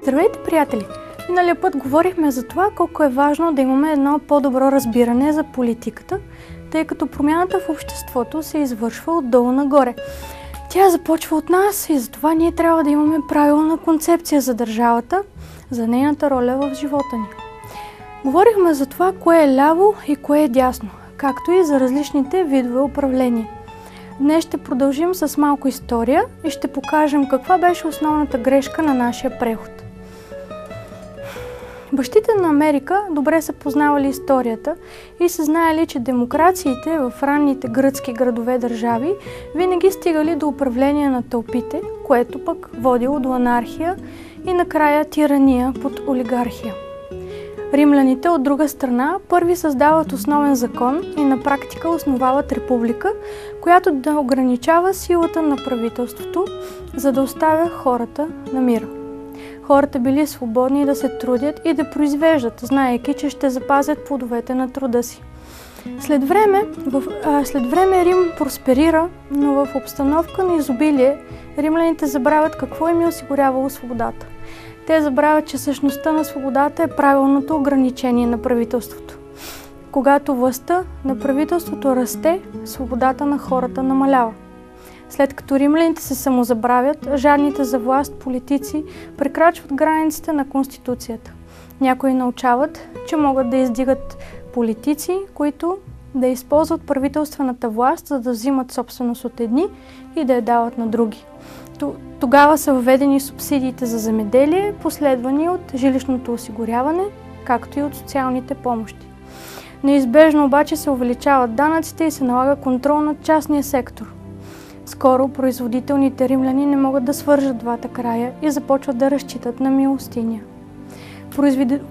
Здравейте, приятели! Миналия път говорихме за това колко е важно да имаме едно по-добро разбиране за политиката, тъй като промяната в обществото се извършва отдолу нагоре. Тя започва от нас и затова ние трябва да имаме правилна концепция за държавата, за нейната роля в живота ни. Говорихме за това, кое е ляво и кое е дясно, както и за различните видове управление. Днес ще продължим с малко история и ще покажем каква беше основната грешка на нашия преход. Бащите на Америка добре са познавали историята и са знаели, че демокрациите в ранните гръцки градове-държави винаги стигали до управление на тълпите, което пък водило до анархия и накрая тирания под олигархия. Римляните от друга страна първи създават основен закон и на практика основават република, която да ограничава силата на правителството, за да оставя хората на мира. Хората били свободни да се трудят и да произвеждат, знаейки, че ще запазят плодовете на труда си. След време Рим просперира, но в обстановка на изобилие римляните забравят какво им е осигурявало свободата. Те забравят, че същността на свободата е правилното ограничение на правителството. Когато властта на правителството расте, свободата на хората намалява. След като римляните се самозабравят, жадните за власт политици прекрачват границите на Конституцията. Някои научават, че могат да издигат политици, които да използват правителствената власт, за да взимат собственост от едни и да я дават на други. Тогава са въведени субсидиите за земеделие, последвани от жилищното осигуряване, както и от социалните помощи. Неизбежно обаче се увеличават данъците и се налага контрол над частния сектор. Скоро производителните римляни не могат да свържат двата края и започват да разчитат на милостиня.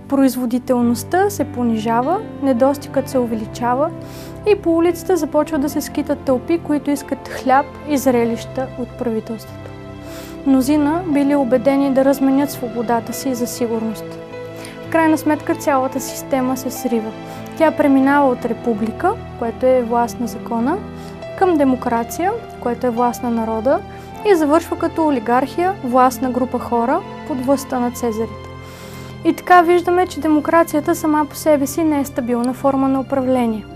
Производителността се понижава, недостигът се увеличава и по улицата започват да се скитат тълпи, които искат хляб и зрелища от правителството. Мнозина били убедени да разменят свободата си за сигурност. В крайна сметка цялата система се срива. Тя преминава от република, което е власт на закона, към демокрация, което е власт на народа, и завършва като олигархия, власт на група хора под властта на цезарите. И така виждаме, че демокрацията сама по себе си не е стабилна форма на управление.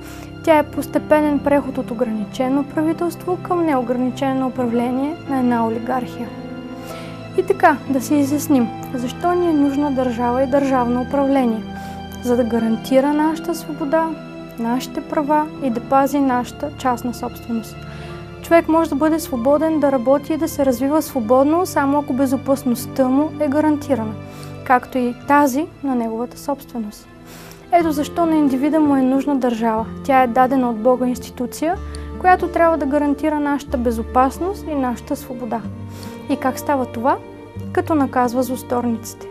Тя е постепенен преход от ограничено правителство към неограничено управление на една олигархия. И така, да си изясним, защо ни е нужна държава и държавно управление? За да гарантира нашата свобода, нашите права и да пази нашата частна собственост. Човек може да бъде свободен да работи и да се развива свободно, само ако безопасността му е гарантирана, както и тази на неговата собственост. Ето защо на индивида му е нужна държава. Тя е дадена от Бога институция, която трябва да гарантира нашата безопасност и нашата свобода. И как става това? Като наказва злосторниците.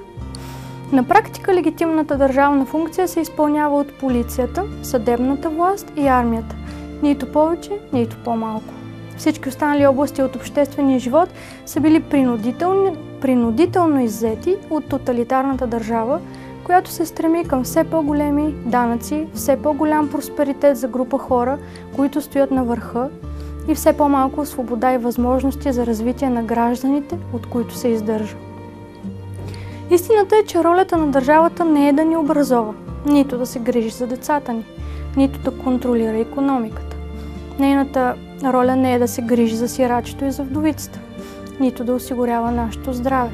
На практика легитимната държавна функция се изпълнява от полицията, съдебната власт и армията. Нито повече, нито по-малко. Всички останали области от обществения живот са били принудително иззети от тоталитарната държава, която се стреми към все по-големи данъци, все по-голям просперитет за група хора, които стоят на върха, и все по-малко свобода и възможности за развитие на гражданите, от които се издържа. Истината е, че ролята на държавата не е да ни образова, нито да се грижи за децата ни, нито да контролира икономиката. Нейната роля не е да се грижи за сирачето и за вдовицата, нито да осигурява нашето здраве.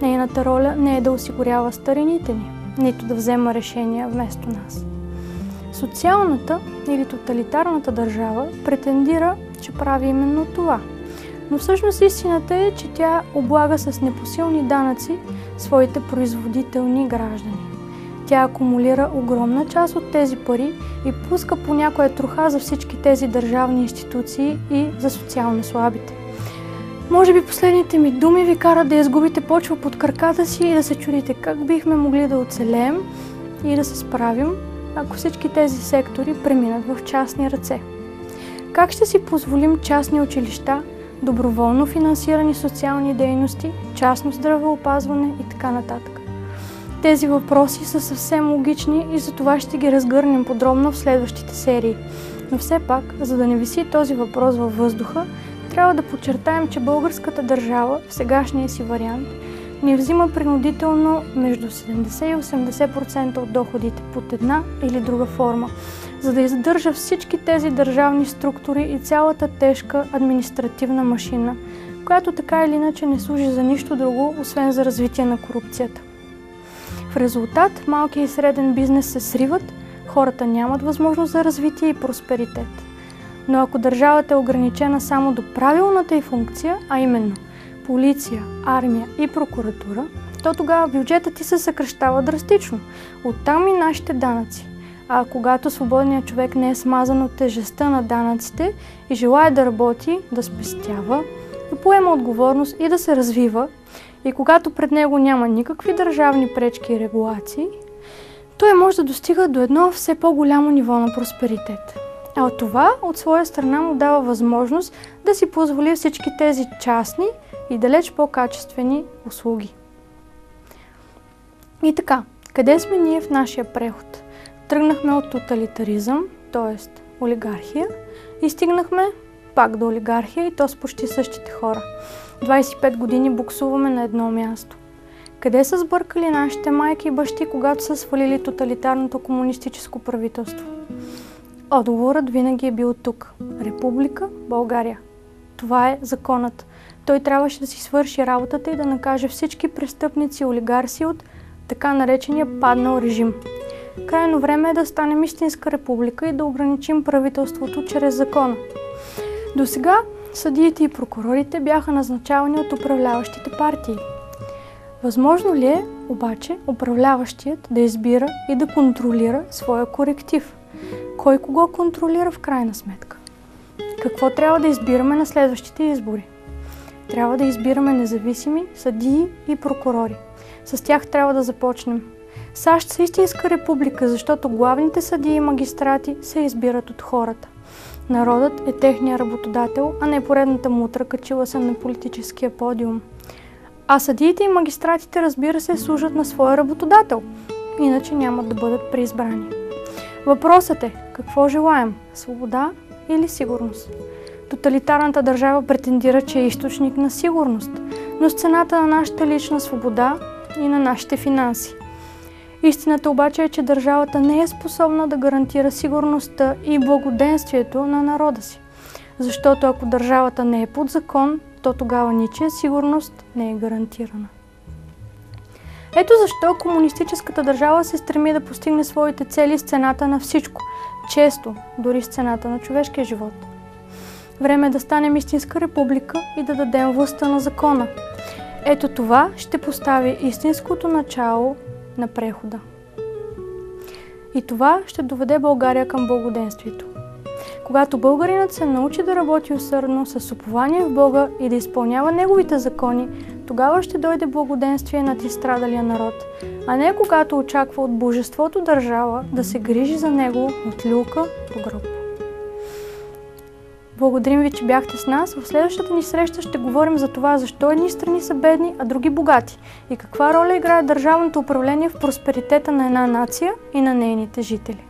Нейната роля не е да осигурява старините ни, нито да взема решения вместо нас. Социалната или тоталитарната държава претендира, че прави именно това. Но всъщност истината е, че тя облага с непосилни данъци своите производителни граждани. Тя акумулира огромна част от тези пари и пуска по някоя троха за всички тези държавни институции и за социално слабите. Може би последните ми думи ви карат да изгубите почва под краката си и да се чудите как бихме могли да оцелеем и да се справим, ако всички тези сектори преминат в частни ръце. Как ще си позволим частни училища, доброволно финансирани социални дейности, частно здравеопазване и така нататък? Тези въпроси са съвсем логични и за това ще ги разгърнем подробно в следващите серии. Но все пак, за да не виси този въпрос във въздуха, трябва да подчертаем, че българската държава в сегашния си вариант ни взима принудително между 70 и 80% от доходите под една или друга форма, за да издържа всички тези държавни структури и цялата тежка административна машина, която така или иначе не служи за нищо друго, освен за развитие на корупцията. В резултат малкият и среден бизнес се сриват, хората нямат възможност за развитие и просперитет. Но ако държавата е ограничена само до правилната й функция, а именно полиция, армия и прокуратура, то тогава бюджетът ти се съкращава драстично. Оттам и нашите данъци. А когато свободният човек не е смазан от тежестта на данъците и желае да работи, да спестява, да поема отговорност и да се развива, и когато пред него няма никакви държавни пречки и регулации, той може да достига до едно все по-голямо ниво на просперитет. А от това, от своя страна, му дава възможност да си позволи всички тези частни и далеч по-качествени услуги. И така, къде сме ние в нашия преход? Тръгнахме от тоталитаризъм, т.е. олигархия, и стигнахме пак до олигархия, и то с почти същите хора. 25 години буксуваме на едно място. Къде са сбъркали нашите майки и бащи, когато са свалили тоталитарното комунистическо правителство? Отговорът винаги е бил тук. Република България. Това е законът. Той трябваше да си свърши работата и да накаже всички престъпници и олигарси от така наречения паднал режим. Крайно време е да станем истинска република и да ограничим правителството чрез закона. Досега съдиите и прокурорите бяха назначавани от управляващите партии. Възможно ли е обаче управляващият да избира и да контролира своя коректив? Кой кого контролира в крайна сметка? Какво трябва да избираме на следващите избори? Трябва да избираме независими съдии и прокурори. С тях трябва да започнем. САЩ са истинска република, защото главните съдии и магистрати се избират от хората. Народът е техния работодател, а не поредната мутра, качила се на политическия подиум. А съдиите и магистратите, разбира се, служат на своя работодател, иначе нямат да бъдат преизбрани. Въпросът е, какво желаем? Свобода или сигурност? Тоталитарната държава претендира, че е източник на сигурност, но с цената на нашата лична свобода и на нашите финанси. Истината обаче е, че държавата не е способна да гарантира сигурността и благоденствието на народа си. Защото ако държавата не е под закон, то тогава ничия сигурност не е гарантирана. Ето защо комунистическата държава се стреми да постигне своите цели с цената на всичко, често дори с цената на човешкия живот. Време е да станем истинска република и да дадем властта на закона. Ето това ще постави истинското начало на прехода. И това ще доведе България към благоденствието. Когато българинът се научи да работи усърдно, с упование в Бога и да изпълнява Неговите закони, тогава ще дойде благоденствие над изстрадалия народ, а не когато очаква от божеството държава да се грижи за него от люлка до гроб. Благодарим ви, че бяхте с нас. В следващата ни среща ще говорим за това, защо едни страни са бедни, а други богати и каква роля играе държавното управление в просперитета на една нация и на нейните жители.